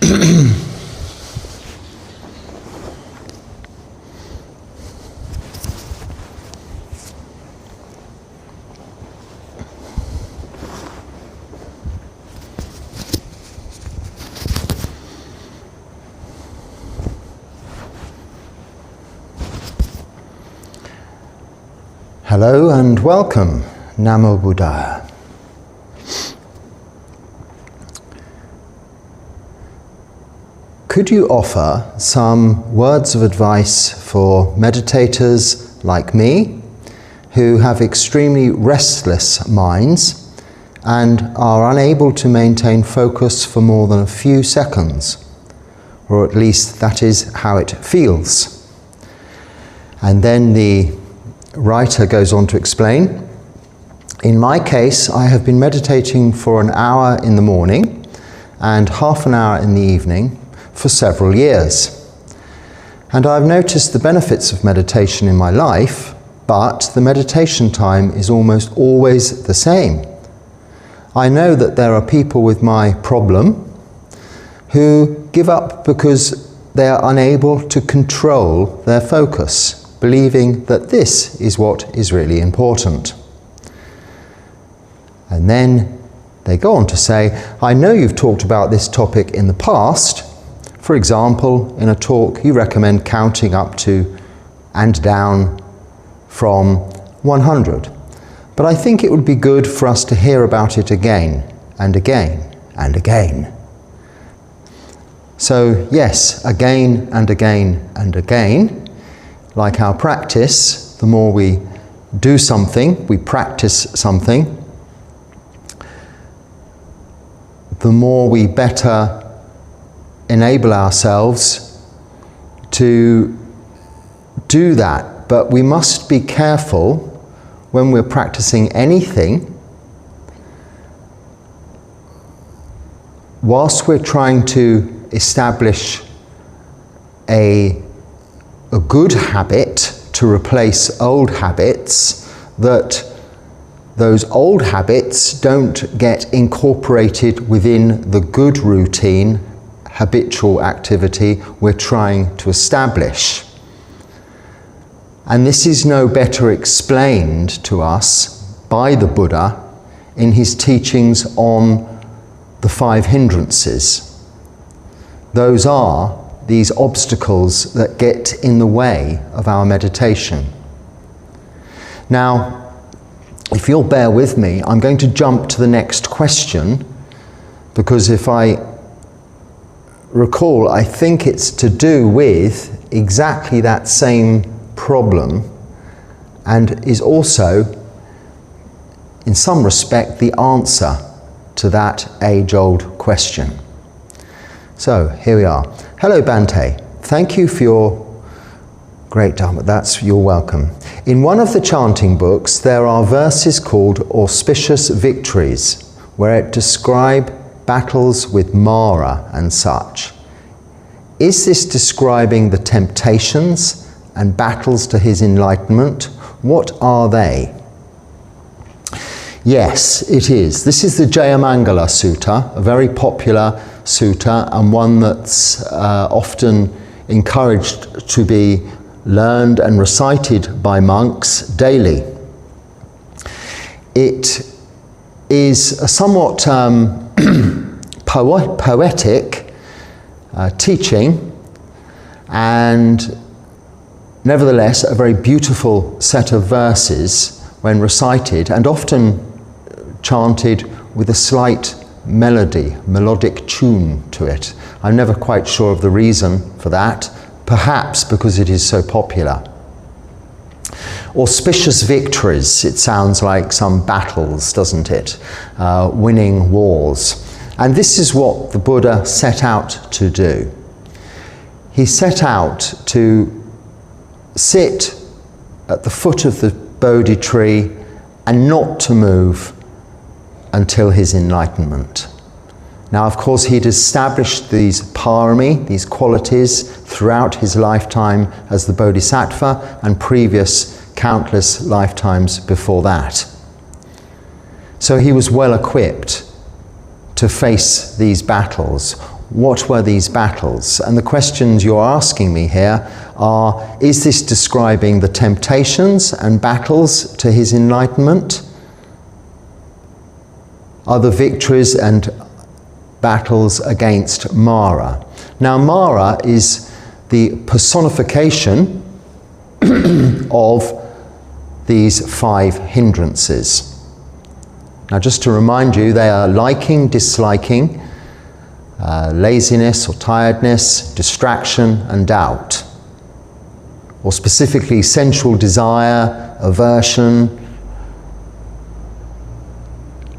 Hello and welcome, Namo Buddhaya. Could you offer some words of advice for meditators like me who have extremely restless minds and are unable to maintain focus for more than a few seconds, or at least that is how it feels? And then the writer goes on to explain, in my case, I have been meditating for an hour in the morning and half an hour in the evening for several years. And I've noticed the benefits of meditation in my life, but the meditation time is almost always the same. I know that there are people with my problem who give up because they are unable to control their focus, believing that this is what is really important. And then they go on to say, I know you've talked about this topic in the past. For example, in a talk you recommend counting up to and down from 100. But I think it would be good for us to hear about it again and again and again. So yes, again and again and again. Like our practice, the more we do something, we practice something, the more we better enable ourselves to do that. But we must be careful when we're practicing anything, whilst we're trying to establish a good habit to replace old habits, that those old habits don't get incorporated within the good routine, habitual activity we're trying to establish. And this is no better explained to us by the Buddha in his teachings on the 5 hindrances. Those are these obstacles that get in the way of our meditation. Now, if you'll bear with me, I'm going to jump to the next question, because if I recall, I think it's to do with exactly that same problem, and is also, in some respect, the answer to that age-old question. So, here we are. Hello Bante, thank you for your great Dharma, you're welcome. In one of the chanting books there are verses called Auspicious Victories, where it describes battles with Mara and such. Is this describing the temptations and battles to his enlightenment? What are they? Yes, it is. This is the Jamangala Suta, a very popular sutta, and one that's often encouraged to be learned and recited by monks daily. It is a somewhat poetic teaching, and nevertheless a very beautiful set of verses when recited, and often chanted with a slight melodic tune to it. I'm never quite sure of the reason for that, perhaps because it is so popular. Auspicious victories, it sounds like some battles, doesn't it? Winning wars. And this is what the Buddha set out to do. He set out to sit at the foot of the Bodhi tree and not to move until his enlightenment. Now, of course, he'd established these parami, these qualities, throughout his lifetime as the Bodhisattva and previous countless lifetimes before that. So he was well equipped to face these battles, what were these battles? And the questions you're asking me here are, is this describing the temptations and battles to his enlightenment? Are the victories and battles against Mara? Now, Mara is the personification of these 5 hindrances. Now, just to remind you, they are liking, disliking, laziness or tiredness, distraction and doubt. Or specifically, sensual desire, aversion,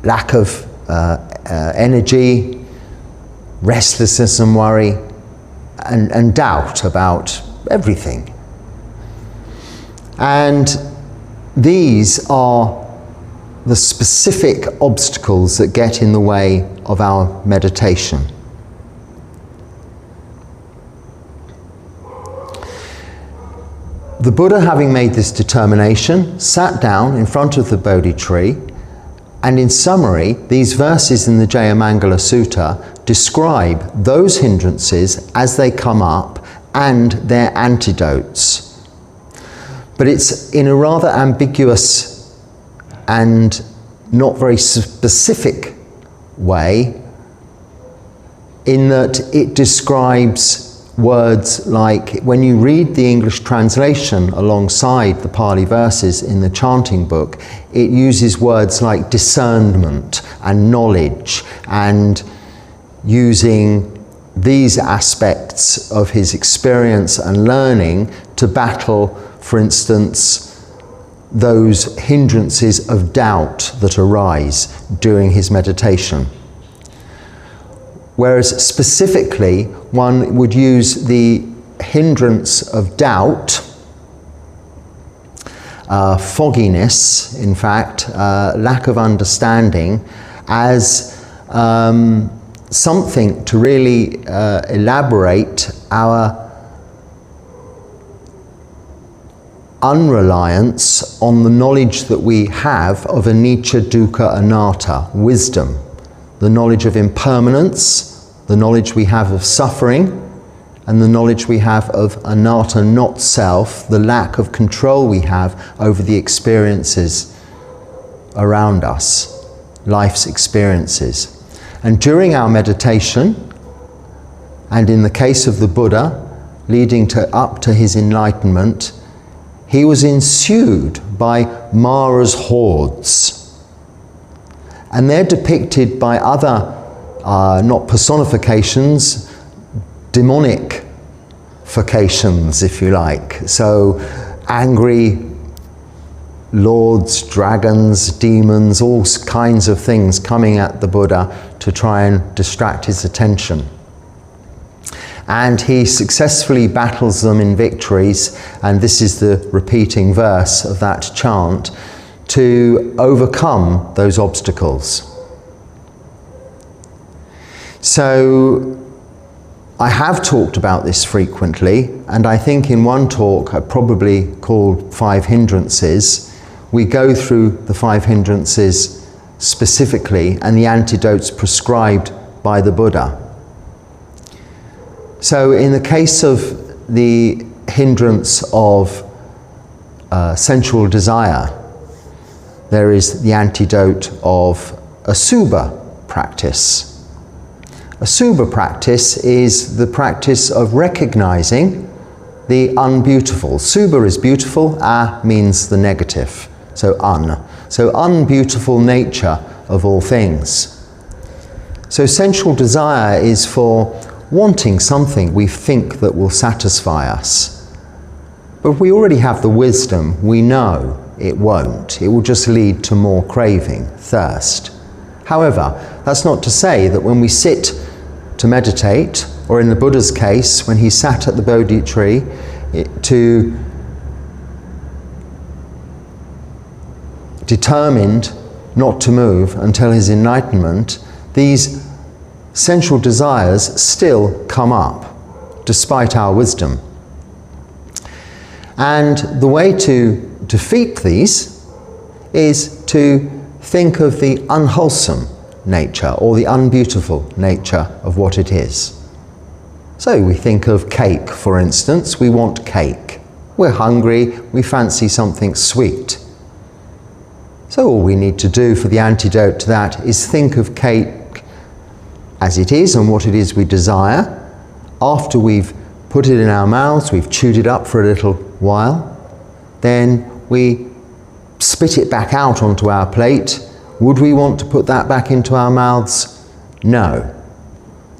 lack of energy, restlessness and worry, and doubt about everything. And these are the specific obstacles that get in the way of our meditation. The Buddha, having made this determination, sat down in front of the Bodhi tree, and in summary, these verses in the Jamangala Suta describe those hindrances as they come up and their antidotes. But it's in a rather ambiguous and not very specific way, in that it describes words like, when you read the English translation alongside the Pali verses in the chanting book, it uses words like discernment and knowledge, and using these aspects of his experience and learning to battle, for instance, those hindrances of doubt that arise during his meditation. Whereas specifically, one would use the hindrance of doubt, fogginess, in fact, lack of understanding, as something to really elaborate our unreliance on the knowledge that we have of anicca, dukkha, anatta, wisdom, the knowledge of impermanence, the knowledge we have of suffering, and the knowledge we have of anatta, not self, the lack of control we have over the experiences around us, life's experiences. And during our meditation, and in the case of the Buddha, leading up to his enlightenment, he was ensued by Mara's hordes. And they're depicted by other, not personifications, demonic-fications, if you like. So angry lords, dragons, demons, all kinds of things coming at the Buddha to try and distract his attention. And he successfully battles them in victories, and this is the repeating verse of that chant, to overcome those obstacles. So I have talked about this frequently, and I think in one talk, probably called 5 Hindrances, we go through the 5 hindrances specifically and the antidotes prescribed by the Buddha. So in the case of the hindrance of sensual desire, there is the antidote of a subha practice. A subha practice is the practice of recognizing the unbeautiful. Subha is beautiful, a means the negative, so un. So unbeautiful nature of all things. So sensual desire is for wanting something we think that will satisfy us. But we already have the wisdom, we know it won't. It will just lead to more craving, thirst. However, that's not to say that when we sit to meditate, or in the Buddha's case, when he sat at the Bodhi tree determined not to move until his enlightenment, these sensual desires still come up, despite our wisdom. And the way to defeat these is to think of the unwholesome nature or the unbeautiful nature of what it is. So we think of cake, for instance. We want cake. We're hungry, we fancy something sweet. So all we need to do for the antidote to that is think of cake as it is and what it is we desire. After we've put it in our mouths, we've chewed it up for a little while, then we spit it back out onto our plate. Would we want to put that back into our mouths? No.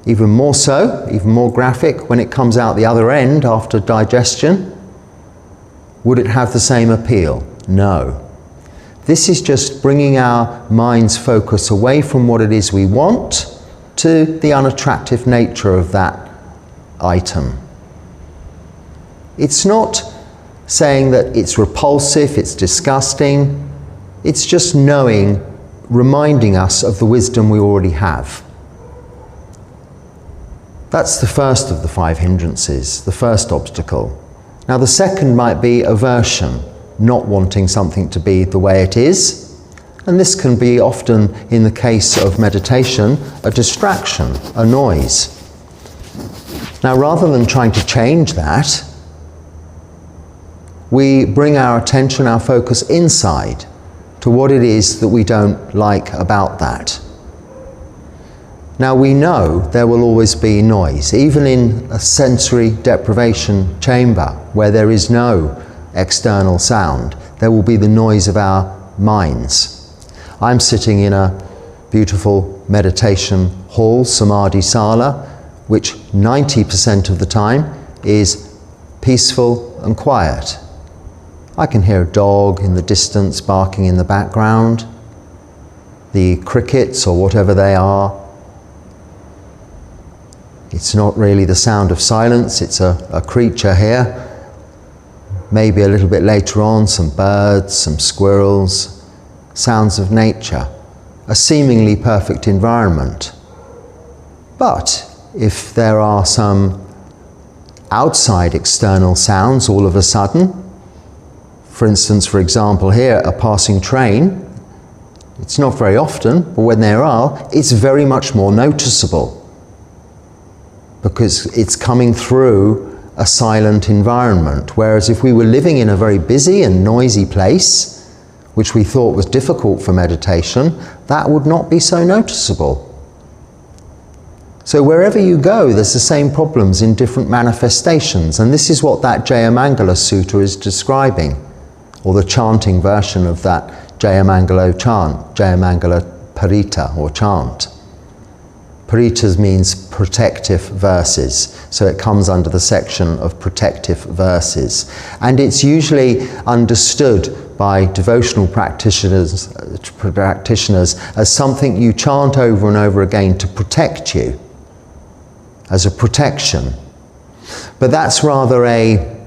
Even more so, even more graphic, when it comes out the other end after digestion, would it have the same appeal? No. This is just bringing our mind's focus away from what it is we want to the unattractive nature of that item. It's not saying that it's repulsive, it's disgusting. It's just knowing, reminding us of the wisdom we already have. That's the first of the 5 hindrances, the first obstacle. Now the second might be aversion, not wanting something to be the way it is. And this can be often, in the case of meditation, a distraction, a noise. Now rather than trying to change that, we bring our attention, our focus inside to what it is that we don't like about that. Now we know there will always be noise, even in a sensory deprivation chamber where there is no external sound. There will be the noise of our minds. I'm sitting in a beautiful meditation hall, Samadhi Sala, which 90% of the time is peaceful and quiet. I can hear a dog in the distance barking in the background, the crickets or whatever they are. It's not really the sound of silence, it's a creature here. Maybe a little bit later on, some birds, some squirrels, sounds of nature, a seemingly perfect environment. But if there are some outside external sounds all of a sudden, for instance, for example here, a passing train, it's not very often, but when there are, it's very much more noticeable because it's coming through a silent environment. Whereas if we were living in a very busy and noisy place, which we thought was difficult for meditation, that would not be so noticeable. So wherever you go, there's the same problems in different manifestations, and this is what that Jamangala Suta is describing, or the chanting version of that Jamangala chant, Jamangala Parita or chant. Paritas means protective verses, so it comes under the section of protective verses. And it's usually understood by devotional practitioners as something you chant over and over again to protect you, as a protection. But that's rather a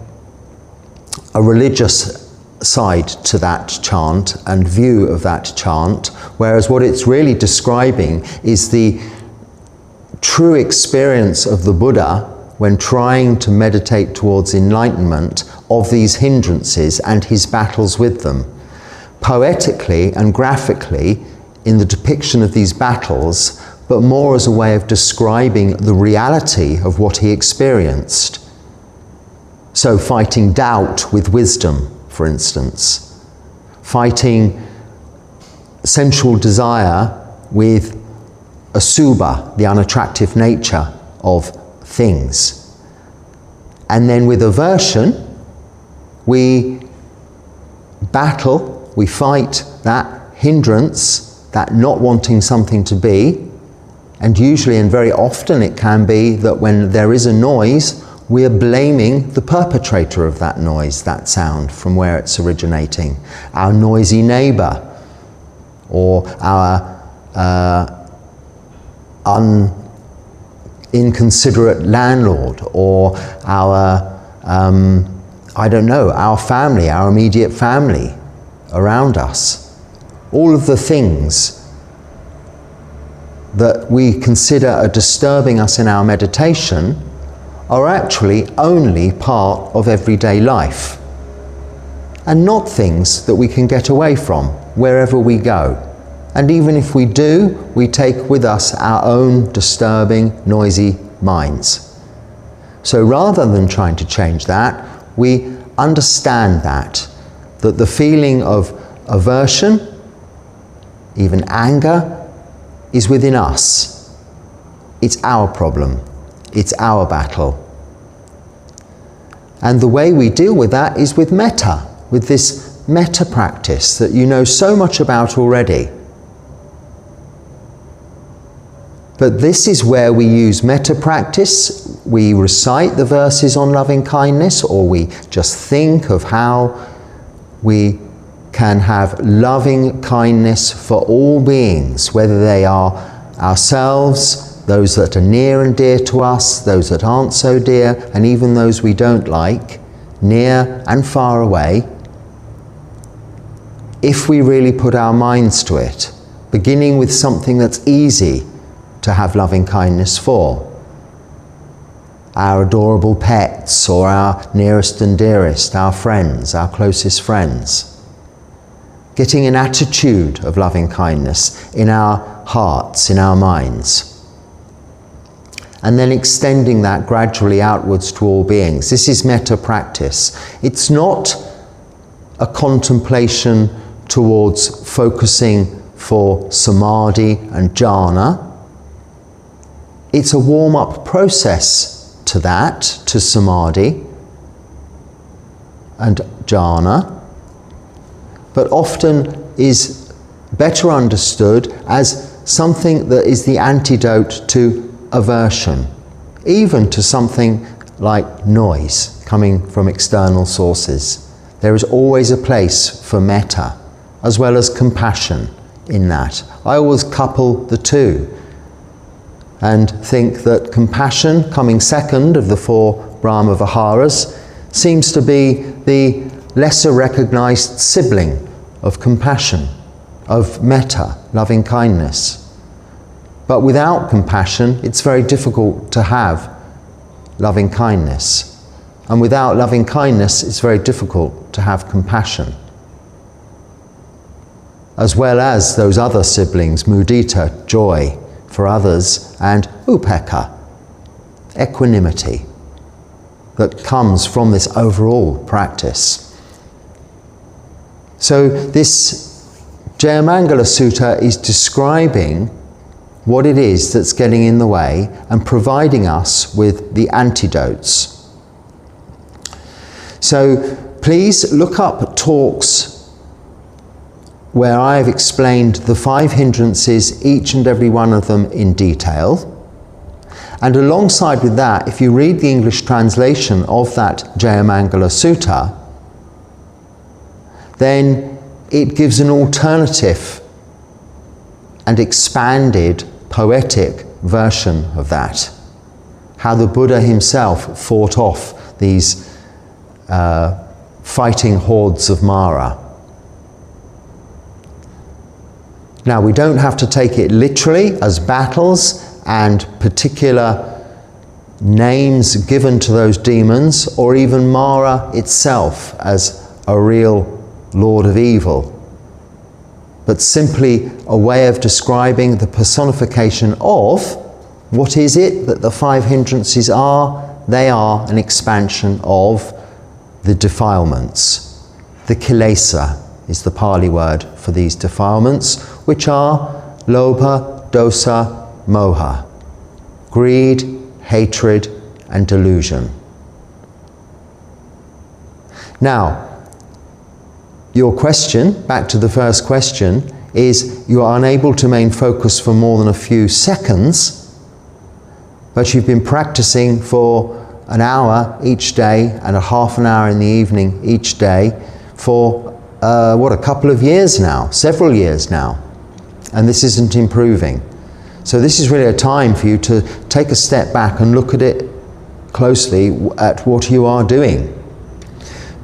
religious side to that chant and view of that chant, whereas what it's really describing is the true experience of the Buddha when trying to meditate towards enlightenment of these hindrances and his battles with them. Poetically and graphically in the depiction of these battles, but more as a way of describing the reality of what he experienced. So fighting doubt with wisdom, for instance. Fighting sensual desire with asubha, the unattractive nature of things. And then with aversion, we battle, we fight that hindrance, that not wanting something to be. And usually and very often it can be that when there is a noise, we are blaming the perpetrator of that noise, that sound, from where it's originating. Our noisy neighbour, or our inconsiderate landlord, or our, I don't know, our family, our immediate family around us. All of the things that we consider are disturbing us in our meditation are actually only part of everyday life, and not things that we can get away from wherever we go. And even if we do, we take with us our own disturbing, noisy minds. So rather than trying to change that, we understand that the feeling of aversion, even anger, is within us. It's our problem. It's our battle. And the way we deal with that is with metta, with this metta practice that you know so much about already. But this is where we use metta practice. We recite the verses on loving kindness, or we just think of how we can have loving kindness for all beings, whether they are ourselves, those that are near and dear to us, those that aren't so dear, and even those we don't like, near and far away, if we really put our minds to it, beginning with something that's easy to have loving kindness for. Our adorable pets, or our nearest and dearest, our friends, our closest friends. Getting an attitude of loving kindness in our hearts, in our minds. And then extending that gradually outwards to all beings. This is metta practice. It's not a contemplation towards focusing for samadhi and jhana. It's a warm-up process to that, to samadhi and jhana, but often is better understood as something that is the antidote to aversion, even to something like noise coming from external sources. There is always a place for metta, as well as compassion in that. I always couple the two and think that compassion, coming second of the 4 Brahma Viharas, seems to be the lesser recognized sibling of compassion, of metta, loving kindness. But without compassion, it's very difficult to have loving kindness. And without loving kindness, it's very difficult to have compassion. As well as those other siblings, mudita, joy for others, and upekkha, equanimity, that comes from this overall practice. So this Jamangala Sutta is describing what it is that's getting in the way and providing us with the antidotes. So please look up talks where I have explained the 5 hindrances, each and every one of them in detail. And alongside with that, if you read the English translation of that Jamangala Sutta, then it gives an alternative and expanded poetic version of that. How the Buddha himself fought off these fighting hordes of Mara. Now, we don't have to take it literally as battles and particular names given to those demons, or even Mara itself as a real lord of evil, but simply a way of describing the personification of what is it that the 5 hindrances are. They are an expansion of the defilements. The kilesa is the Pali word for these defilements, which are lobha, dosa, moha, greed, hatred, and delusion. Now, your question, back to the first question, is you are unable to maintain focus for more than a few seconds, but you've been practicing for an hour each day and a half an hour in the evening each day for a couple of years now, several years now, and this isn't improving. So this is really a time for you to take a step back and look at it closely at what you are doing.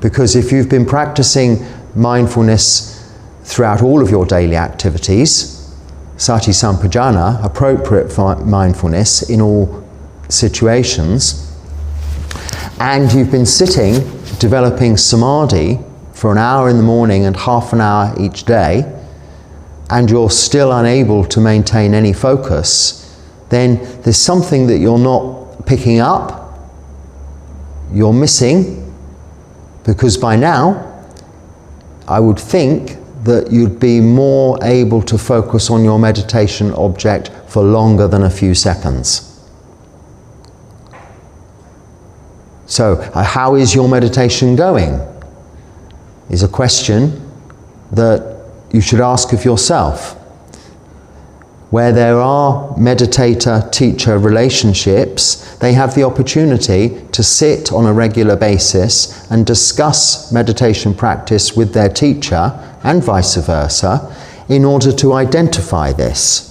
Because if you've been practicing mindfulness throughout all of your daily activities, sati sampajana, appropriate mindfulness in all situations, and you've been sitting developing samadhi for an hour in the morning and half an hour each day, and you're still unable to maintain any focus, then there's something that you're not picking up, you're missing, because by now I would think that you'd be more able to focus on your meditation object for longer than a few seconds. So, how is your meditation going? Is a question that you should ask of yourself. Where there are meditator-teacher relationships, they have the opportunity to sit on a regular basis and discuss meditation practice with their teacher and vice versa in order to identify this.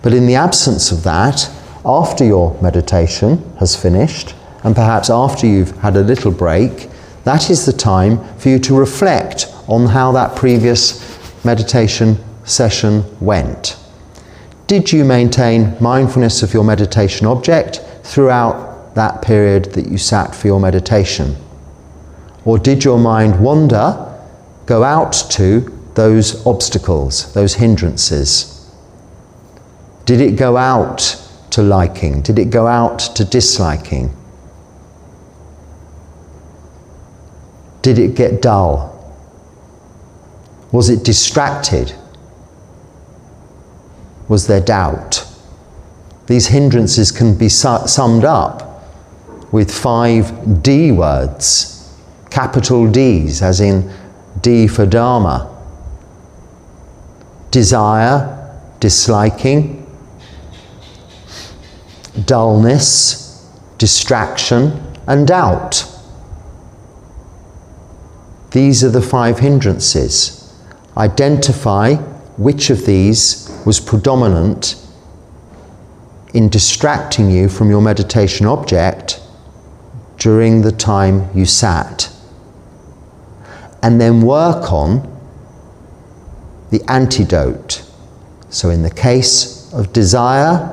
But in the absence of that, after your meditation has finished, and perhaps after you've had a little break, that is the time for you to reflect on how that previous meditation session went. Did you maintain mindfulness of your meditation object throughout that period that you sat for your meditation? Or did your mind wander, go out to those obstacles, those hindrances? Did it go out to liking? Did it go out to disliking? Did it get dull? Was it distracted? Was there doubt? These hindrances can be summed up with 5 D words, capital Ds, as in D for Dharma. Desire, disliking, dullness, distraction, and doubt. These are the 5 hindrances. Identify which of these was predominant in distracting you from your meditation object during the time you sat. And then work on the antidote. So in the case of desire,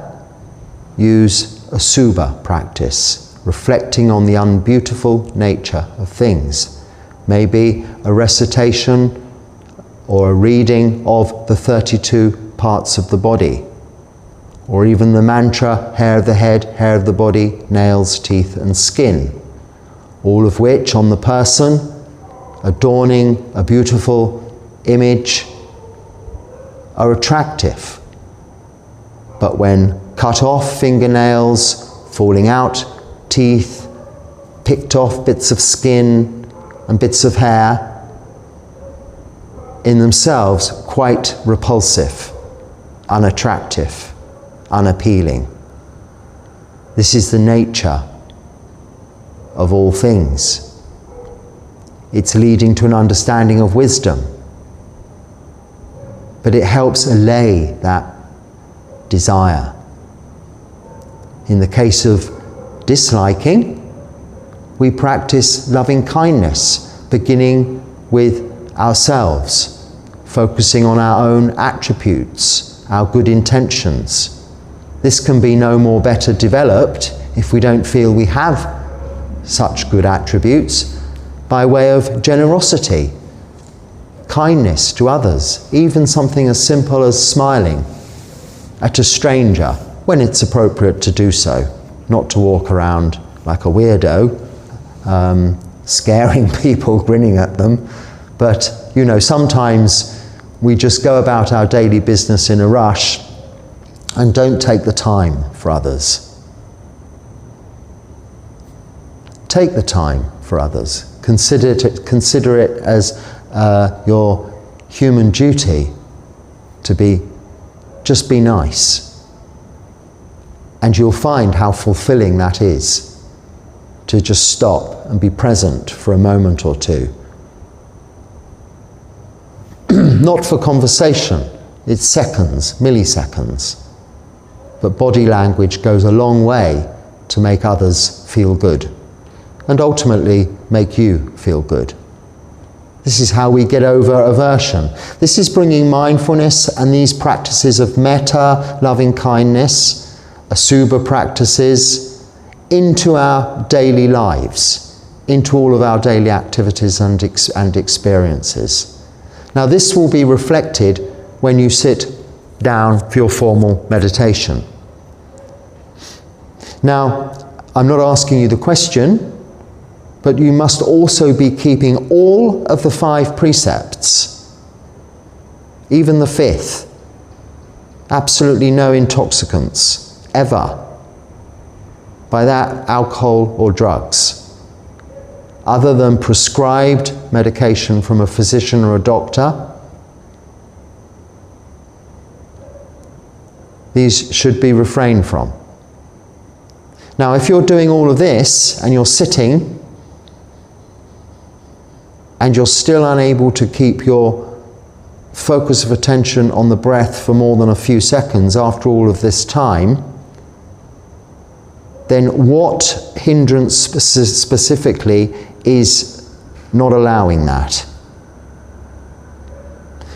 use a Asubha practice, reflecting on the unbeautiful nature of things. Maybe a recitation or a reading of the 32 parts of the body, or even the mantra, hair of the head, hair of the body, nails, teeth and skin, all of which on the person, adorning a beautiful image, are attractive. But when cut off, fingernails falling out, teeth, picked off bits of skin and bits of hair, in themselves quite repulsive, unattractive, unappealing. This is the nature of all things. It's leading to an understanding of wisdom, but it helps allay that desire. In the case of disliking, we practice loving kindness, beginning with ourselves, focusing on our own attributes, our good intentions. This can be no more better developed if we don't feel we have such good attributes by way of generosity, kindness to others, even something as simple as smiling at a stranger when it's appropriate to do so, not to walk around like a weirdo, scaring people, grinning at them. But, you know, sometimes we just go about our daily business in a rush and don't take the time for others. Take the time for others. Consider it as your human duty to just be nice. And you'll find how fulfilling that is, to just stop and be present for a moment or two. Not for conversation, it's seconds, milliseconds. But body language goes a long way to make others feel good, and ultimately make you feel good. This is how we get over aversion. This is bringing mindfulness and these practices of metta, loving kindness, Asubha practices, into our daily lives, into all of our daily activities and experiences. Now this will be reflected when you sit down for your formal meditation. Now, I'm not asking you the question, but you must also be keeping all of the 5 precepts, even the 5th. Absolutely no intoxicants, ever. By that, alcohol or drugs, other than prescribed medication from a physician or a doctor. These should be refrained from. Now, if you're doing all of this and you're sitting and you're still unable to keep your focus of attention on the breath for more than a few seconds after all of this time, then what hindrance specifically is not allowing that?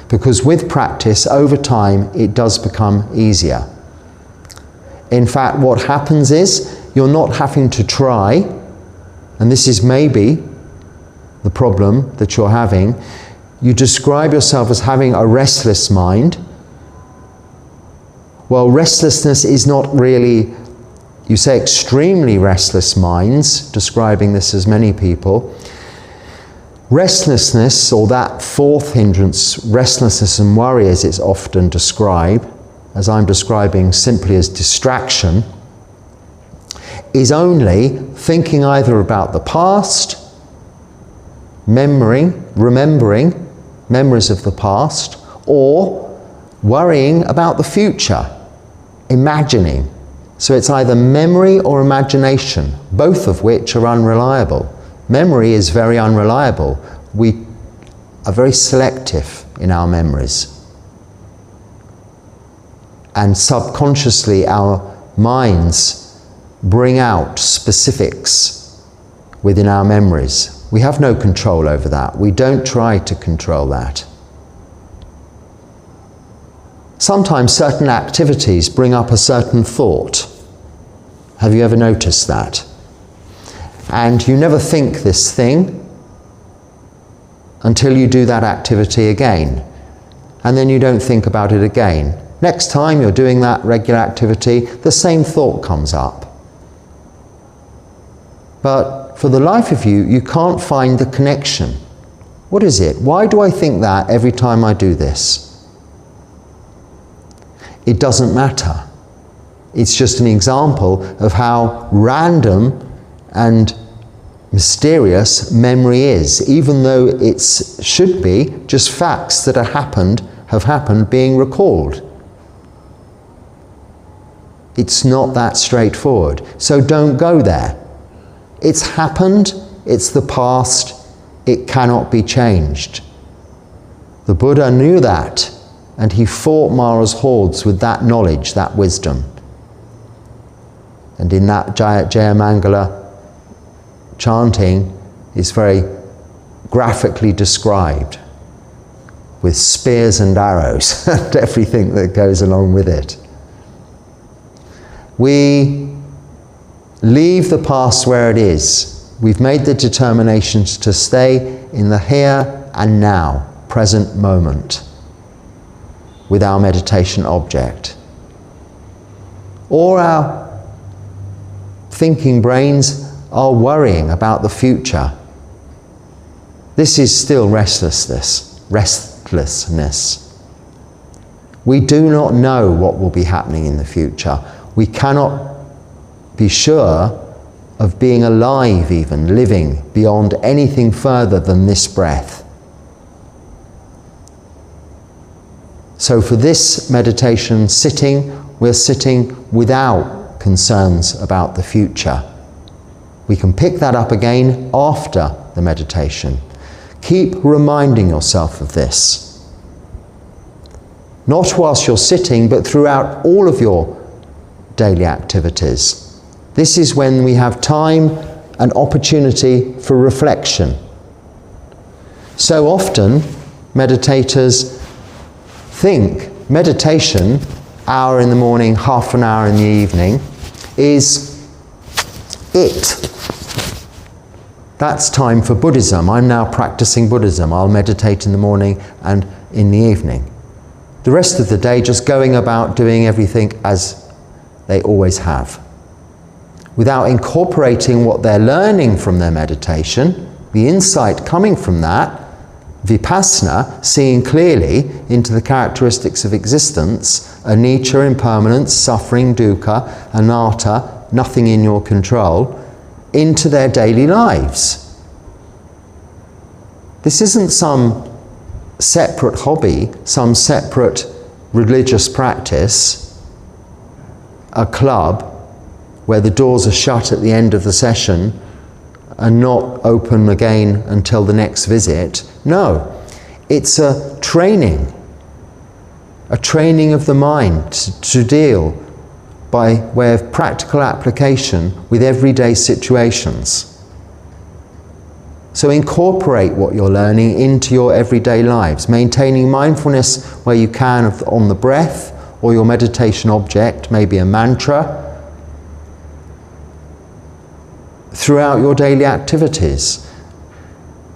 Because with practice, over time, it does become easier. In fact, what happens is you're not having to try, and this is maybe the problem that you're having. You describe yourself as having a restless mind. Well, restlessness is not really, you say extremely restless minds, describing this as many people. Restlessness, or that 4th hindrance, restlessness and worry as it's often described, as I'm describing simply as distraction, is only thinking either about the past, remembering memories of the past, or worrying about the future, imagining. So it's either memory or imagination, both of which are unreliable. Memory is very unreliable. We are very selective in our memories. And subconsciously our minds bring out specifics within our memories. We have no control over that. We don't try to control that. Sometimes certain activities bring up a certain thought. Have you ever noticed that? And you never think this thing until you do that activity again. And then you don't think about it again. Next time you're doing that regular activity, the same thought comes up. But for the life of you, you can't find the connection. What is it? Why do I think that every time I do this? It doesn't matter. It's just an example of how random and mysterious memory is, even though it should be just facts that have happened being recalled. It's not that straightforward. So don't go there. It's happened, it's the past, it cannot be changed. The Buddha knew that, and he fought Mara's hordes with that knowledge, that wisdom. And in that Jamangala chanting is very graphically described with spears and arrows and everything that goes along with it. We leave the past where it is. We've made the determinations to stay in the here and now, present moment, with our meditation object. Or our thinking brains are worrying about the future. This is still restlessness. We do not know what will be happening in the future. We cannot be sure of being alive, even living beyond anything further than this breath. So for this meditation we're sitting without concerns about the future. We can pick that up again after the meditation. Keep reminding yourself of this. Not whilst you're sitting, but throughout all of your daily activities. This is when we have time and opportunity for reflection. So often, meditators think meditation, hour in the morning, half an hour in the evening, is it. That's time for Buddhism. I'm now practicing Buddhism. I'll meditate in the morning and in the evening. The rest of the day just going about doing everything as they always have. without incorporating what they're learning from their meditation, the insight coming from that, vipassana, seeing clearly into the characteristics of existence, anicca, impermanence, suffering, dukkha, anatta, nothing in your control, into their daily lives. This isn't some separate hobby, some separate religious practice, a club where the doors are shut at the end of the session and not open again until the next visit. No, it's a training of the mind to deal by way of practical application with everyday situations. So incorporate what you're learning into your everyday lives, maintaining mindfulness where you can on the breath or your meditation object, maybe a mantra, throughout your daily activities.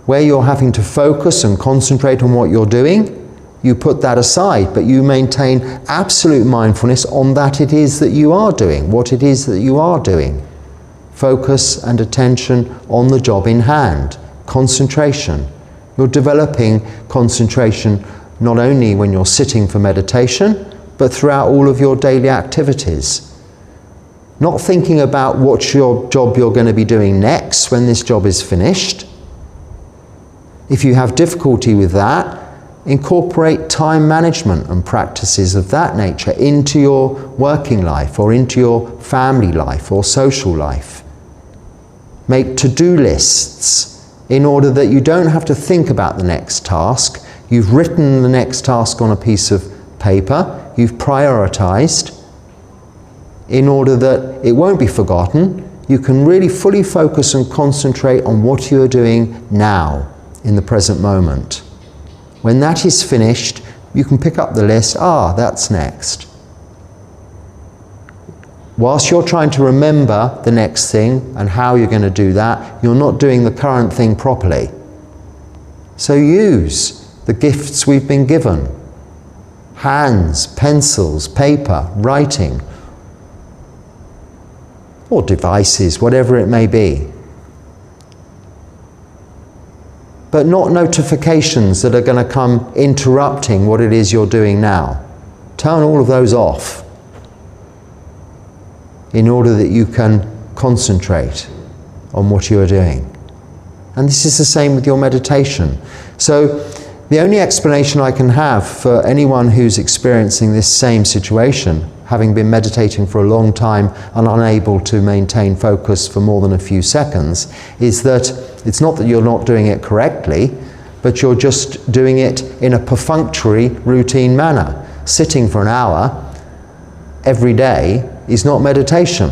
Where you're having to focus and concentrate on what you're doing, you put that aside, but you maintain absolute mindfulness on that it is that you are doing, what it is that you are doing. Focus and attention on the job in hand. Concentration. You're developing concentration not only when you're sitting for meditation, but throughout all of your daily activities. Not thinking about what your job you're going to be doing next when this job is finished. If you have difficulty with that, incorporate time management and practices of that nature into your working life or into your family life or social life. Make to-do lists in order that you don't have to think about the next task. You've written the next task on a piece of paper, you've prioritized, in order that it won't be forgotten. You can really fully focus and concentrate on what you are doing now, in the present moment. When that is finished, you can pick up the list, that's next. Whilst you're trying to remember the next thing and how you're going to do that, you're not doing the current thing properly. So use the gifts we've been given. Hands, pencils, paper, writing, or devices, whatever it may be. But not notifications that are going to come interrupting what it is you're doing now. Turn all of those off in order that you can concentrate on what you are doing. And this is the same with your meditation. So the only explanation I can have for anyone who's experiencing this same situation, having been meditating for a long time and unable to maintain focus for more than a few seconds, is that it's not that you're not doing it correctly, but you're just doing it in a perfunctory, routine manner. Sitting for an hour every day is not meditation.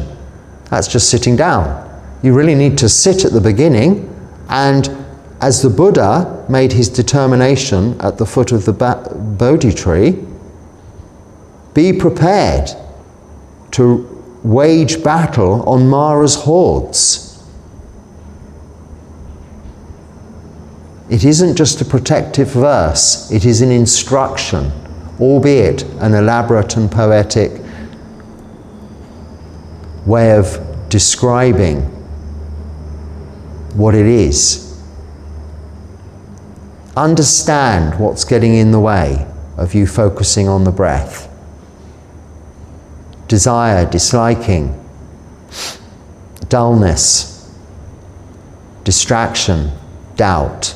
That's just sitting down. You really need to sit at the beginning, and as the Buddha made his determination at the foot of the Bodhi tree, be prepared to wage battle on Mara's hordes. It isn't just a protective verse, it is an instruction, albeit an elaborate and poetic way of describing what it is. Understand what's getting in the way of you focusing on the breath. Desire, disliking, dullness, distraction, doubt.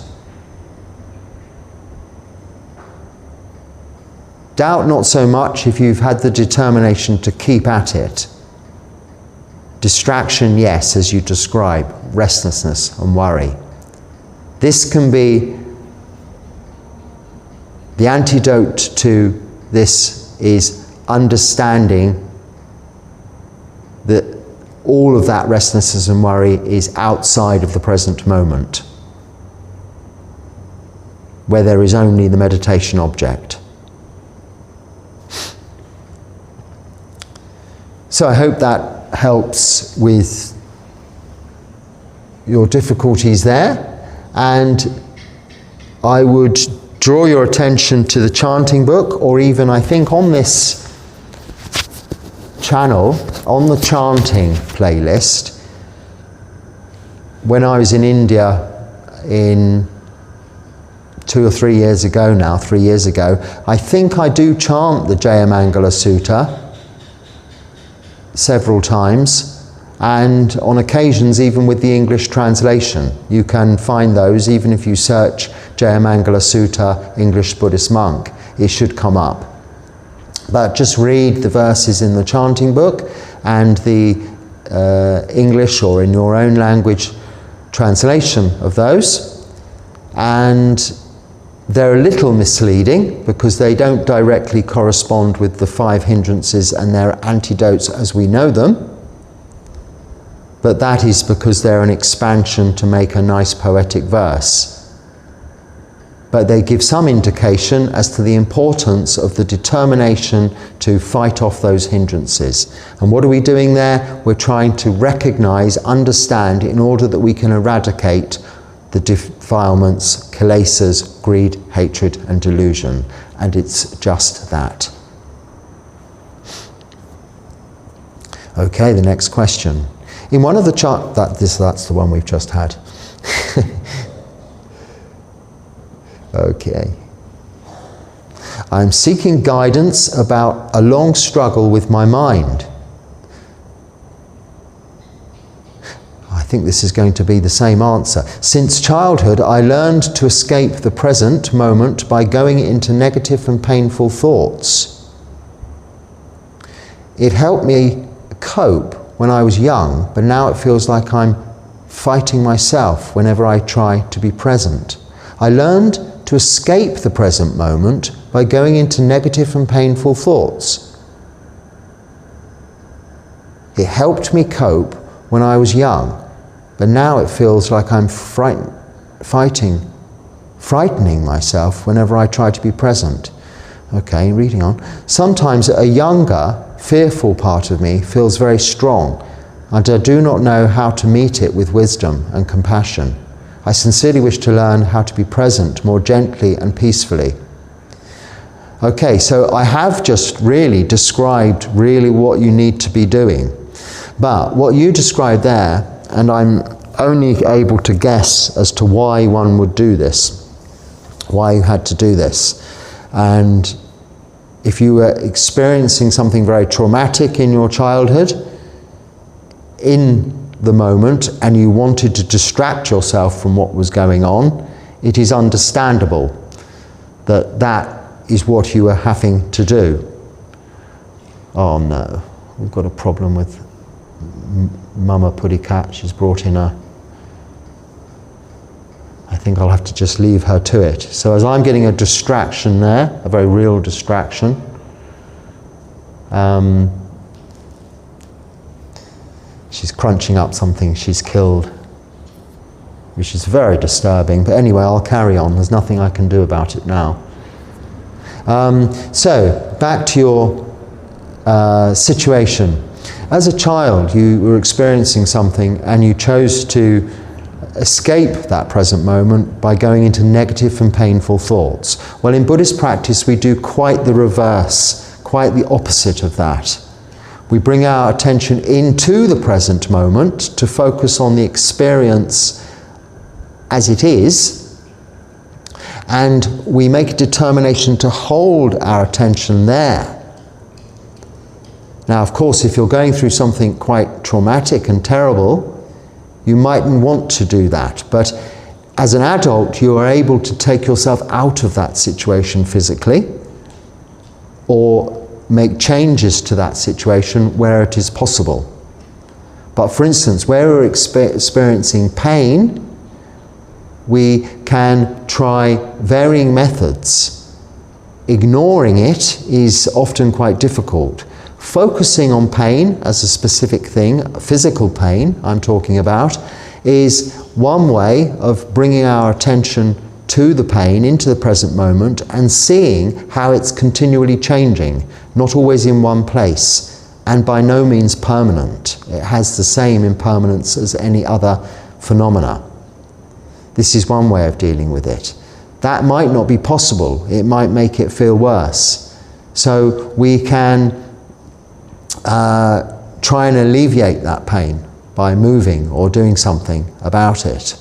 Doubt not so much if you've had the determination to keep at it. Distraction, yes, as you describe, restlessness and worry. This can be the antidote to this, is understanding that all of that restlessness and worry is outside of the present moment, where there is only the meditation object. So I hope that helps with your difficulties there, and I would draw your attention to the chanting book, or even I think on this channel on the chanting playlist, when I was in India in 2 or 3 years ago now, 3 years ago, I think I do chant the Jamangala Suta several times, and on occasions even with the English translation. You can find those even if you search Jamangala Suta English Buddhist Monk, it should come up. But just read the verses in the chanting book and the English or in your own language translation of those, and they're a little misleading because they don't directly correspond with the 5 hindrances and their antidotes as we know them, but that is because they're an expansion to make a nice poetic verse. But they give some indication as to the importance of the determination to fight off those hindrances. And what are we doing there? We're trying to recognize, understand, in order that we can eradicate the defilements, kilesas, greed, hatred, and delusion. And it's just that. Okay, the next question. In one of the that's the one we've just had. Okay. I'm seeking guidance about a long struggle with my mind. I think this is going to be the same answer. Since childhood, I learned to escape the present moment by going into negative and painful thoughts. It helped me cope when I was young, but now it feels like I'm fighting myself whenever I try to be present. I learned to escape the present moment by going into negative and painful thoughts. It helped me cope when I was young, but now it feels like I'm frightening myself whenever I try to be present. Okay, reading on. Sometimes a younger, fearful part of me feels very strong, and I do not know how to meet it with wisdom and compassion. I sincerely wish to learn how to be present more gently and peacefully. Okay, so I have just really described what you need to be doing. But what you described there, and I'm only able to guess as to why one would do this, why you had to do this. And if you were experiencing something very traumatic in your childhood, in the moment, and you wanted to distract yourself from what was going on, it is understandable that that is what you were having to do. Oh no, we've got a problem with Mama Pudikat. She's brought in I think I'll have to just leave her to it. So as I'm getting a distraction there, a very real distraction, she's crunching up something she's killed, which is very disturbing. But anyway, I'll carry on. There's nothing I can do about it now. So, back to your situation. As a child, you were experiencing something and you chose to escape that present moment by going into negative and painful thoughts. Well, in Buddhist practice, we do quite the reverse, quite the opposite of that. We bring our attention into the present moment to focus on the experience as it is, and we make a determination to hold our attention there. Now, of course, if you're going through something quite traumatic and terrible, you mightn't want to do that, but as an adult, you are able to take yourself out of that situation physically, or make changes to that situation where it is possible. But for instance, where we're experiencing pain, we can try varying methods. Ignoring it is often quite difficult. Focusing on pain as a specific thing, physical pain I'm talking about, is one way of bringing our attention to the pain, into the present moment, and seeing how it's continually changing, not always in one place, and by no means permanent. It has the same impermanence as any other phenomena. This is one way of dealing with it. That might not be possible. It might make it feel worse. So we can try and alleviate that pain by moving or doing something about it.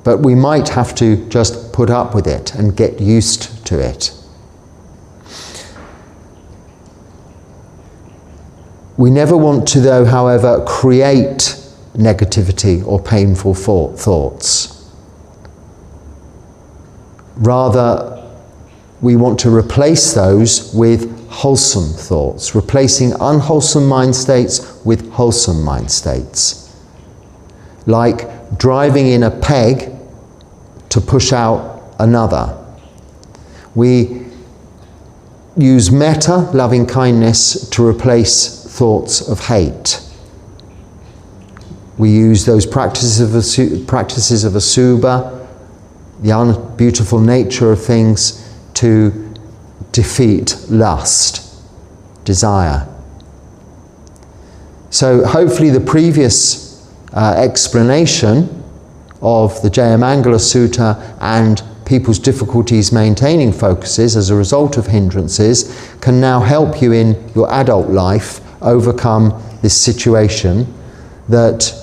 But we might have to just put up with it and get used to it. We never want to, though, however, create negativity or painful thoughts. Rather, we want to replace those with wholesome thoughts, replacing unwholesome mind states with wholesome mind states. Like driving in a peg to push out another. We use metta, loving kindness, to replace thoughts of hate. We use those practices of asubha, the unbeautiful nature of things, to defeat lust, desire. So hopefully the previous explanation of the Jamangala Suta and people's difficulties maintaining focuses as a result of hindrances can now help you in your adult life overcome this situation that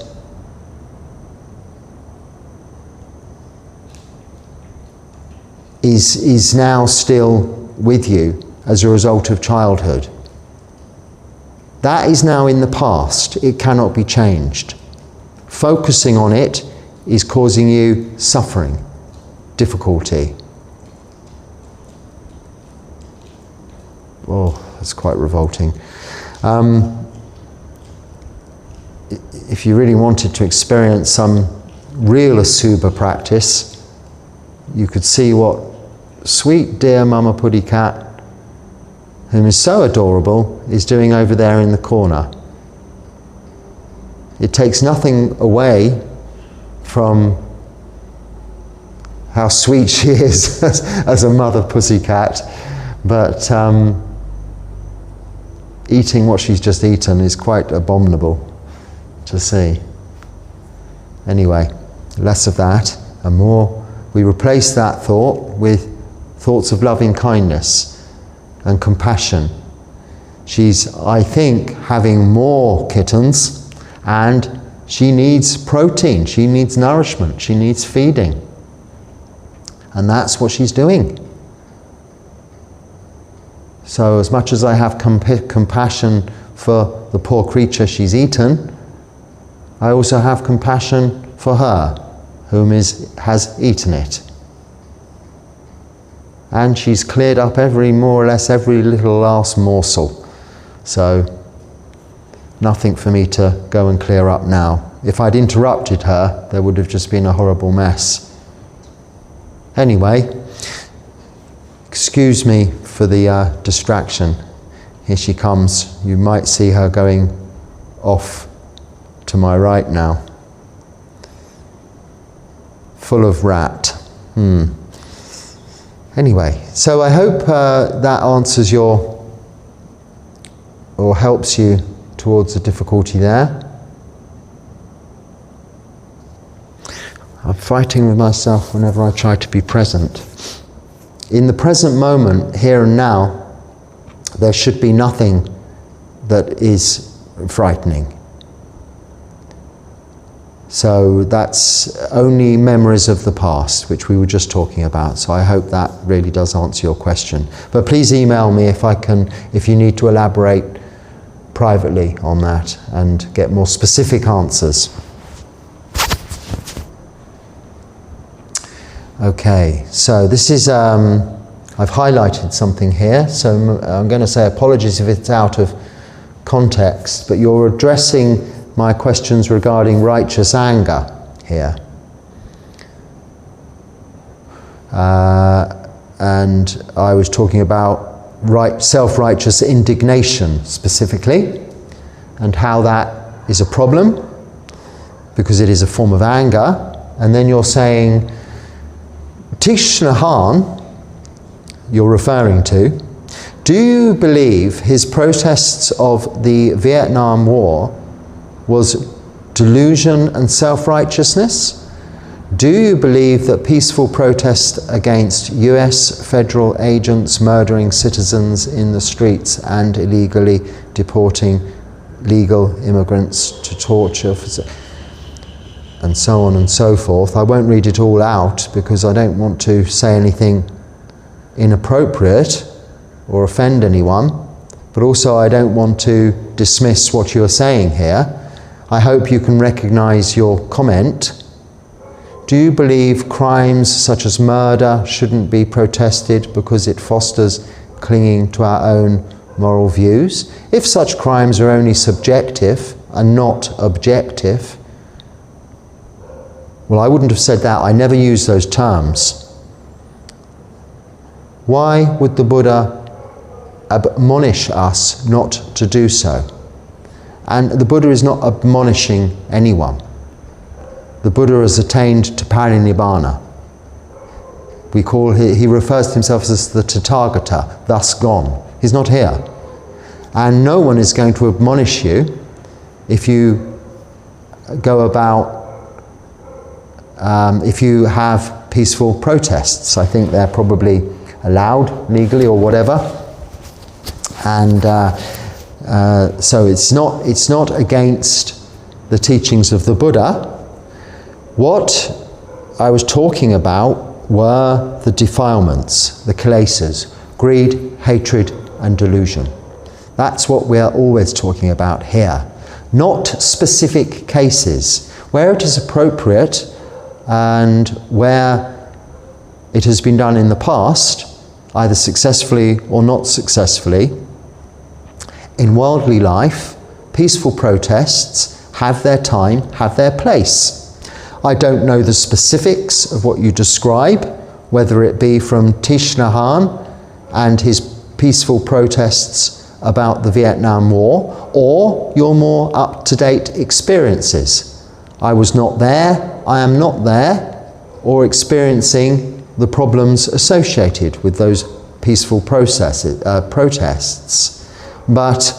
is now still with you as a result of childhood. That is now in the past. It cannot be changed. Focusing on it is causing you suffering, difficulty. Oh, that's quite revolting. If you really wanted to experience some real asubha practice, you could see what sweet dear Mama Puddy cat, whom is so adorable, is doing over there in the corner. It takes nothing away from how sweet she is as a mother pussycat, but eating what she's just eaten is quite abominable to see. Anyway, less of that and more. We replace that thought with thoughts of loving kindness and compassion. She's, I think, having more kittens, and she needs protein, she needs nourishment, she needs feeding. And that's what she's doing. So as much as I have compassion for the poor creature she's eaten, I also have compassion for her, whom has eaten it. And she's cleared up more or less every little last morsel. So nothing for me to go and clear up now. If I'd interrupted her, there would have just been a horrible mess. Anyway, excuse me for the distraction. Here she comes. You might see her going off to my right now. Full of rat. Anyway, so I hope that answers or helps you towards the difficulty there. I'm fighting with myself whenever I try to be present. In the present moment, here and now, there should be nothing that is frightening. So that's only memories of the past, which we were just talking about. So I hope that really does answer your question. But please email me if you need to elaborate privately on that and get more specific answers. Okay, so this is, I've highlighted something here, so I'm going to say apologies if it's out of context, but you're addressing my questions regarding righteous anger here. And I was talking about self-righteous indignation specifically, and how that is a problem, because it is a form of anger. And then you're saying, Thich Nhat Hanh, you're referring to, do you believe his protests of the Vietnam War was delusion and self-righteousness? Do you believe that peaceful protest against US federal agents murdering citizens in the streets and illegally deporting illegal immigrants to torture, and so on and so forth. I won't read it all out because I don't want to say anything inappropriate or offend anyone, but also I don't want to dismiss what you're saying here. I hope you can recognize your comment. Do you believe crimes such as murder shouldn't be protested because it fosters clinging to our own moral views? If such crimes are only subjective and not objective, well, I wouldn't have said that. I never use those terms. Why would the Buddha admonish us not to do so? And the Buddha is not admonishing anyone. The Buddha has attained to parinibbana. He refers to himself as the Tathagata, thus gone. He's not here. And no one is going to admonish you if you go about, if you have peaceful protests. I think they're probably allowed legally or whatever. And so it's not against the teachings of the Buddha. What I was talking about were the defilements, the kilesas, greed, hatred, and delusion. That's what we're always talking about here. Not specific cases. Where it is appropriate and where it has been done in the past, either successfully or not successfully, in worldly life, peaceful protests have their time, have their place. I don't know the specifics of what you describe, whether it be from Thich Nhat Hanh and his peaceful protests about the Vietnam War, or your more up-to-date experiences. I was not there, I am not there, or experiencing the problems associated with those peaceful protests. But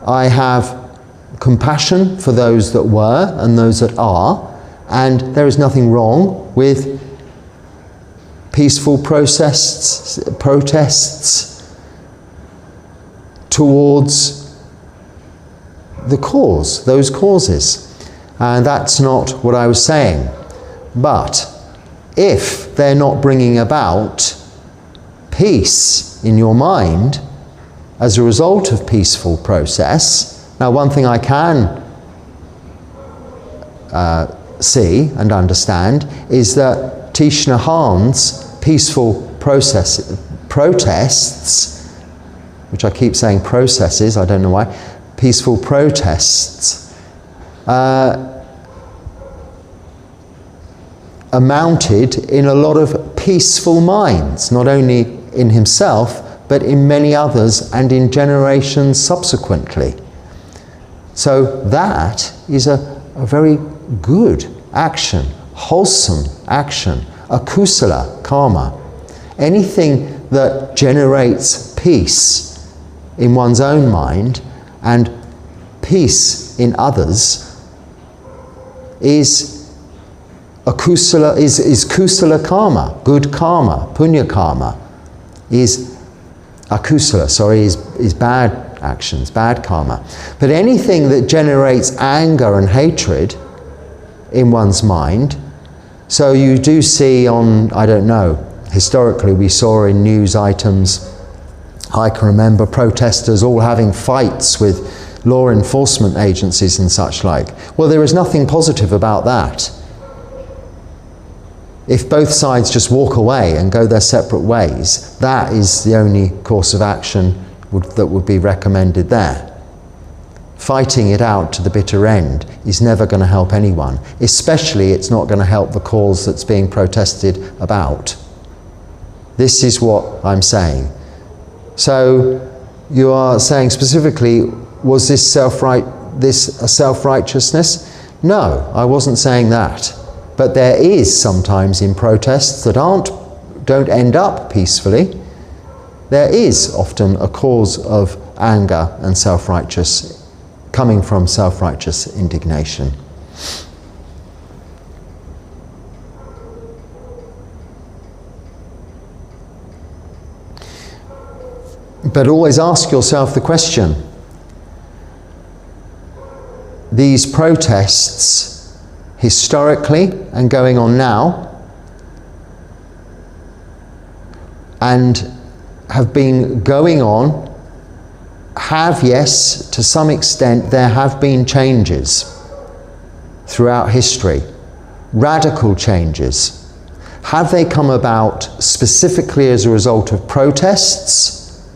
I have compassion for those that were and those that are, and there is nothing wrong with peaceful protests towards the cause, those causes. And that's not what I was saying. But if they're not bringing about peace in your mind as a result of peaceful process, now one thing I can see and understand is that Thich Nhat Hanh's peaceful protests, which I keep saying processes, I don't know why, peaceful protests, amounted in a lot of peaceful minds, not only in himself, but in many others and in generations subsequently. So that is a very good action, wholesome action, a kusala karma. Anything that generates peace in one's own mind and peace in others is a kusala, is kusala karma, good karma, punya karma, is akusala, is bad actions, bad karma. But anything that generates anger and hatred in one's mind, so you do see on, I don't know, historically we saw in news items, I can remember protesters all having fights with law enforcement agencies and such like. Well, there is nothing positive about that. If both sides just walk away and go their separate ways, that is the only course of action that would be recommended there. Fighting it out to the bitter end is never going to help anyone. Especially it's not going to help the cause that's being protested about. This is what I'm saying. So you are saying specifically, was this self-righteousness? No, I wasn't saying that. But there is sometimes in protests that don't end up peacefully. There is often a cause of anger and coming from self-righteous indignation. But always ask yourself the question, these protests historically and going on now, and have been going on, have, yes, to some extent, there have been changes throughout history, radical changes. Have they come about specifically as a result of protests,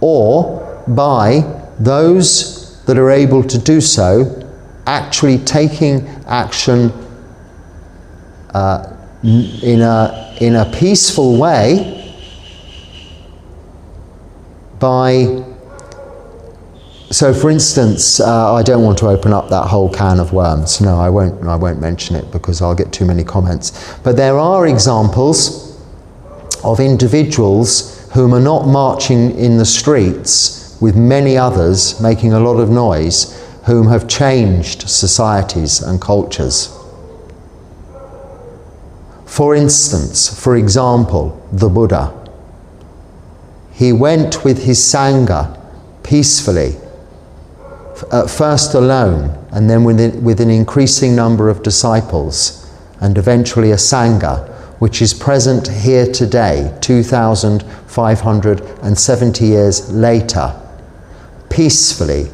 or by those that are able to do so actually taking action in a peaceful way, so for instance, I don't want to open up that whole can of worms. No, I won't mention it because I'll get too many comments. But there are examples of individuals whom are not marching in the streets with many others making a lot of noise, whom have changed societies and cultures. For instance, for example, the Buddha. He went with his Sangha peacefully, at first alone, and then with an increasing number of disciples, and eventually a Sangha, which is present here today, 2,570 years later, peacefully,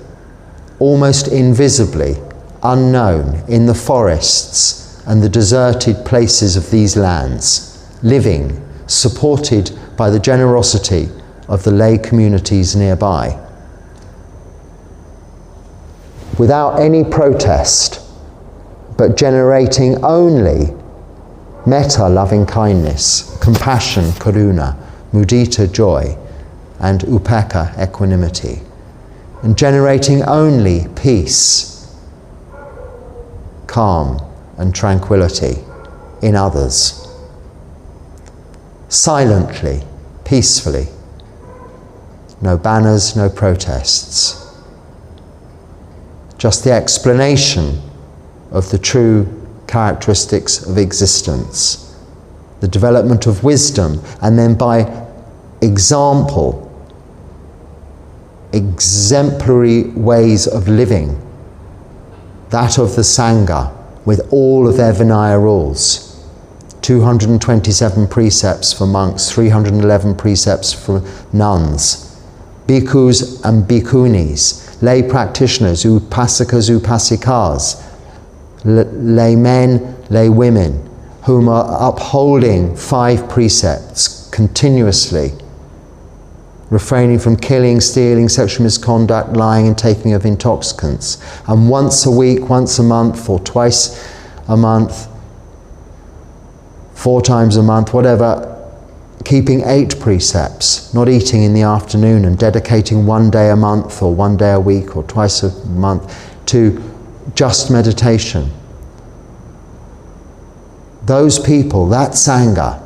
almost invisibly, unknown, in the forests and the deserted places of these lands, living, supported by the generosity of the lay communities nearby. Without any protest, but generating only metta, loving kindness, compassion, karuna, mudita, joy, and upekkha, equanimity, and generating only peace, calm, and tranquility in others. Silently, peacefully. No banners, no protests. Just the explanation of the true characteristics of existence, the development of wisdom, and then by example, exemplary ways of living, that of the Sangha, with all of their Vinaya rules. 227 precepts for monks, 311 precepts for nuns, bhikkhus and bhikkhunis, lay practitioners, upasakas, upasikas, lay men, lay women, whom are upholding 5 precepts continuously, refraining from killing, stealing, sexual misconduct, lying, and taking of intoxicants. And once a week, once a month, or twice a month, 4 times a month, whatever, keeping 8 precepts, not eating in the afternoon, and dedicating 1 day a month or 1 day a week or twice a month to just meditation. Those people, that Sangha,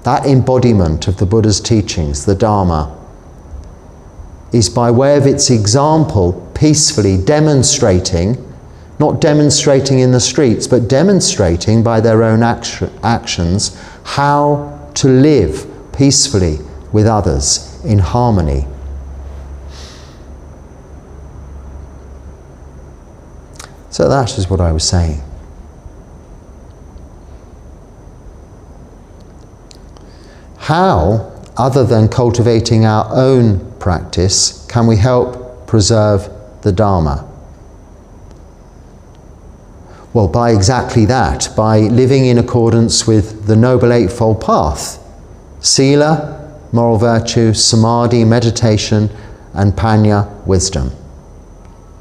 that embodiment of the Buddha's teachings, the Dharma, is by way of its example peacefully demonstrating, not demonstrating in the streets, but demonstrating by their own actions how to live peacefully with others in harmony. So that is what I was saying. How, other than cultivating our own practice, can we help preserve the Dharma? Well, by exactly that, by living in accordance with the Noble Eightfold Path. Sila, moral virtue, samadhi, meditation, and panya, wisdom.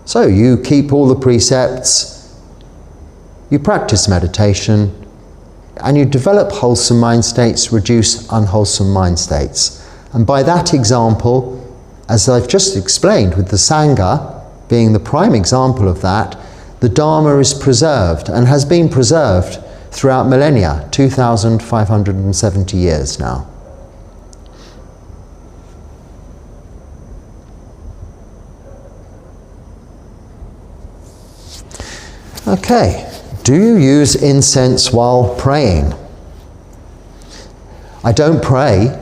So you keep all the precepts, you practice meditation, and you develop wholesome mind states, reduce unwholesome mind states. And by that example, as I've just explained with the Sangha being the prime example of that, the Dharma is preserved and has been preserved throughout millennia, 2,570 years now. Okay, do you use incense while praying? I don't pray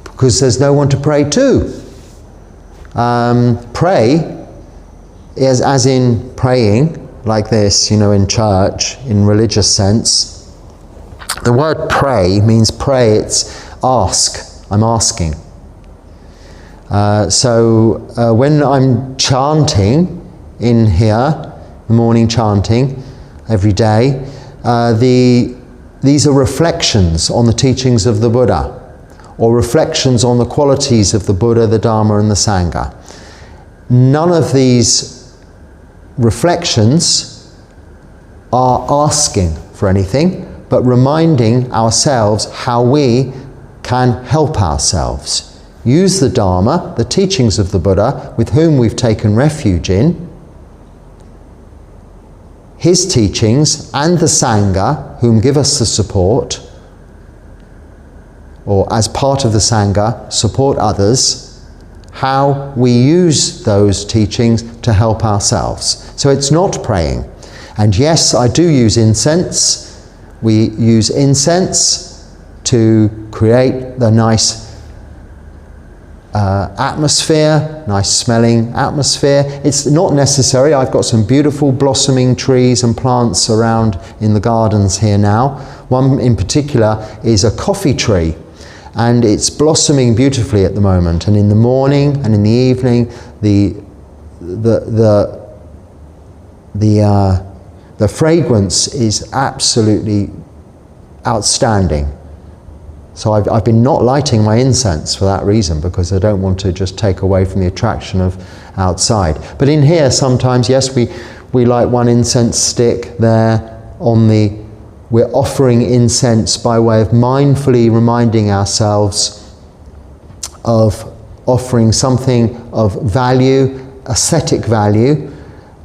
because there's no one to pray to. Pray as in praying, like this, in church, in religious sense. The word pray means pray, it's ask, I'm asking. So when I'm chanting in here, the morning chanting, every day, these are reflections on the teachings of the Buddha, or reflections on the qualities of the Buddha, the Dharma and the Sangha. None of these reflections are asking for anything, but reminding ourselves how we can help ourselves. Use the Dharma, the teachings of the Buddha, with whom we've taken refuge in, his teachings, and the Sangha, whom give us the support, or as part of the Sangha, support others, how we use those teachings to help ourselves. So it's not praying. And yes, I do use incense. We use incense to create the nice atmosphere, nice smelling atmosphere. It's not necessary. I've got some beautiful blossoming trees and plants around in the gardens here now. One in particular is a coffee tree, and it's blossoming beautifully at the moment. And in the morning and in the evening, the fragrance is absolutely outstanding. So I've been not lighting my incense for that reason, because I don't want to just take away from the attraction of outside. But in here sometimes, yes, we light one incense stick there we're offering incense by way of mindfully reminding ourselves of offering something of value, aesthetic value,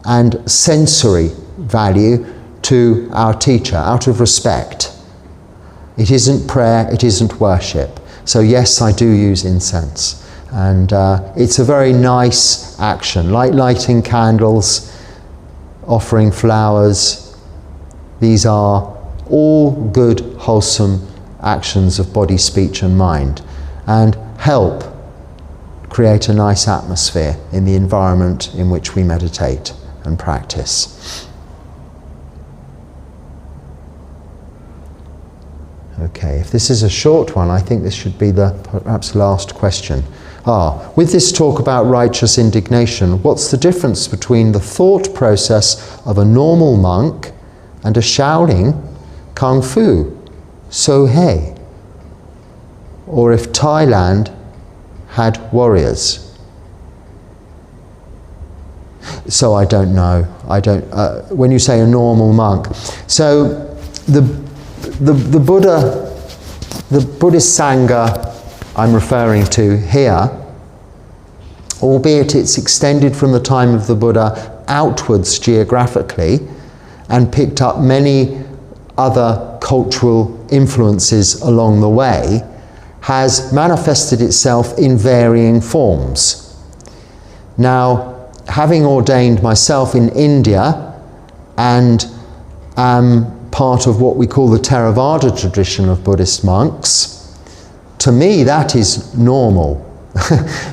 and sensory value to our teacher, out of respect. It isn't prayer, it isn't worship. So yes, I do use incense. And it's a very nice action, like lighting candles, offering flowers. These are all good, wholesome actions of body, speech and mind, and help create a nice atmosphere in the environment in which we meditate and practice. Okay, if this is a short one, I think this should be the perhaps last question. With this talk about righteous indignation, what's the difference between the thought process of a normal monk and a Shaolin Kung Fu, So Hei? Or if Thailand had warriors? So I don't know. When you say a normal monk, so the Buddha, the Buddhist Sangha I'm referring to here, albeit it's extended from the time of the Buddha outwards geographically and picked up many other cultural influences along the way, has manifested itself in varying forms. Now, having ordained myself in India and part of what we call the Theravada tradition of Buddhist monks, to me that is normal,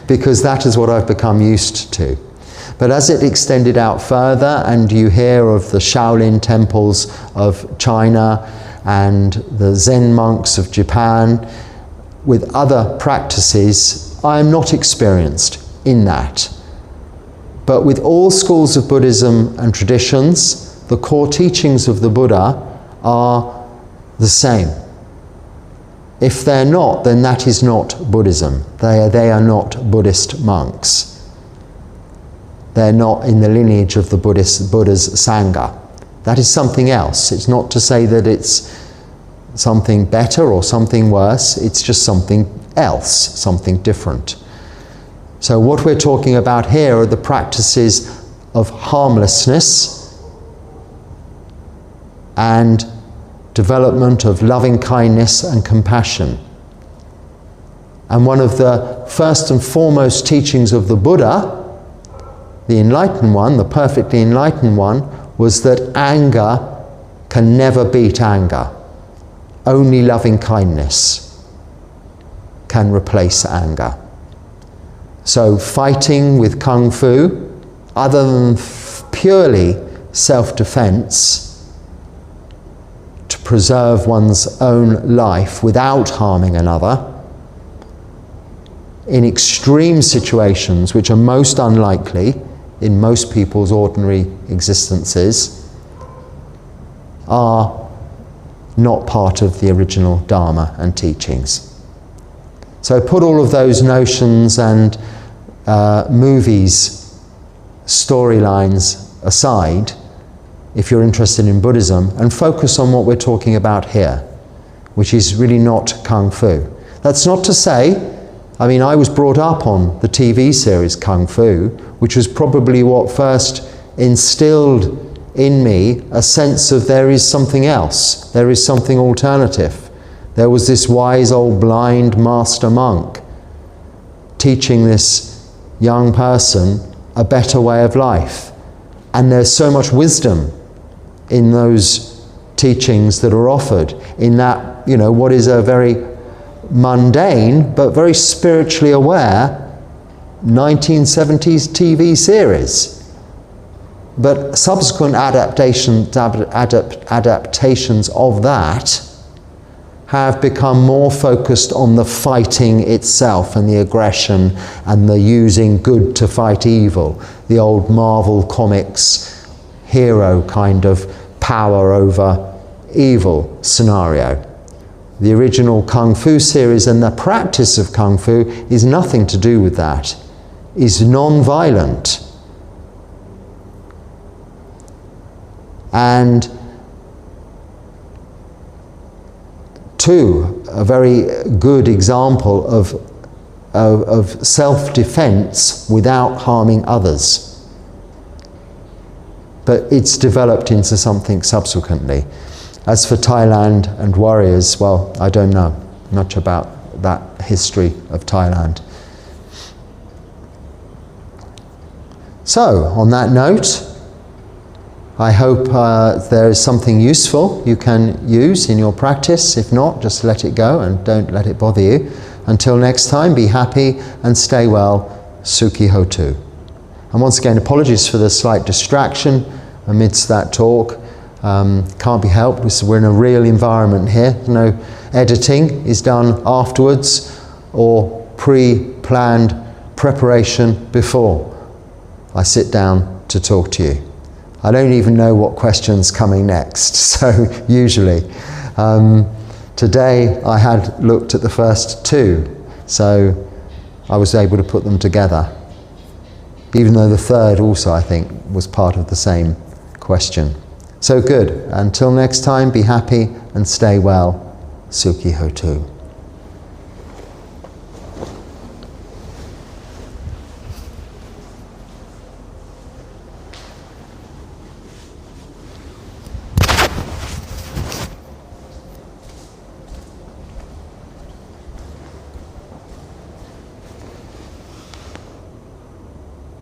because that is what I've become used to. But as it extended out further, and you hear of the Shaolin temples of China and the Zen monks of Japan, with other practices, I am not experienced in that. But with all schools of Buddhism and traditions, the core teachings of the Buddha are the same. If they're not, then that is not Buddhism. They are not Buddhist monks. They're not in the lineage of the Buddha's Sangha. That is something else. It's not to say that it's something better or something worse. It's just something else, something different. So what we're talking about here are the practices of harmlessness and development of loving kindness and compassion. And one of the first and foremost teachings of the Buddha, the enlightened one, the perfectly enlightened one, was that anger can never beat anger. Only loving kindness can replace anger. So fighting with Kung Fu other than purely self-defense, to preserve one's own life without harming another, in extreme situations which are most unlikely in most people's ordinary existences, are not part of the original Dharma and teachings. So put all of those notions and movies, storylines aside, if you're interested in Buddhism, and focus on what we're talking about here, which is really not Kung Fu. That's not to say, I mean, I was brought up on the TV series Kung Fu, which was probably what first instilled in me a sense of there is something else, there is something alternative. There was this wise old blind master monk teaching this young person a better way of life. And there's so much wisdom in those teachings that are offered, in that, you know, what is a very mundane but very spiritually aware 1970s TV series. But subsequent adaptations of that have become more focused on the fighting itself and the aggression and the using good to fight evil, the old Marvel Comics hero kind of power over evil scenario. The original Kung Fu series and the practice of Kung Fu is nothing to do with that, is non-violent. And two, a very good example of self-defense without harming others. But it's developed into something subsequently. As for Thailand and warriors, well, I don't know much about that history of Thailand. So, on that note, I hope there is something useful you can use in your practice. If not, just let it go and don't let it bother you. Until next time, be happy and stay well. Sukhi Hotu. And once again, apologies for the slight distraction amidst that talk. Can't be helped, we're in a real environment here. No editing is done afterwards or pre-planned preparation before I sit down to talk to you. I don't even know what question's coming next, so usually. Today I had looked at the first two, so I was able to put them together. Even though the third also, I think, was part of the same question. So good. Until next time, be happy and stay well. Sukhi Hotu.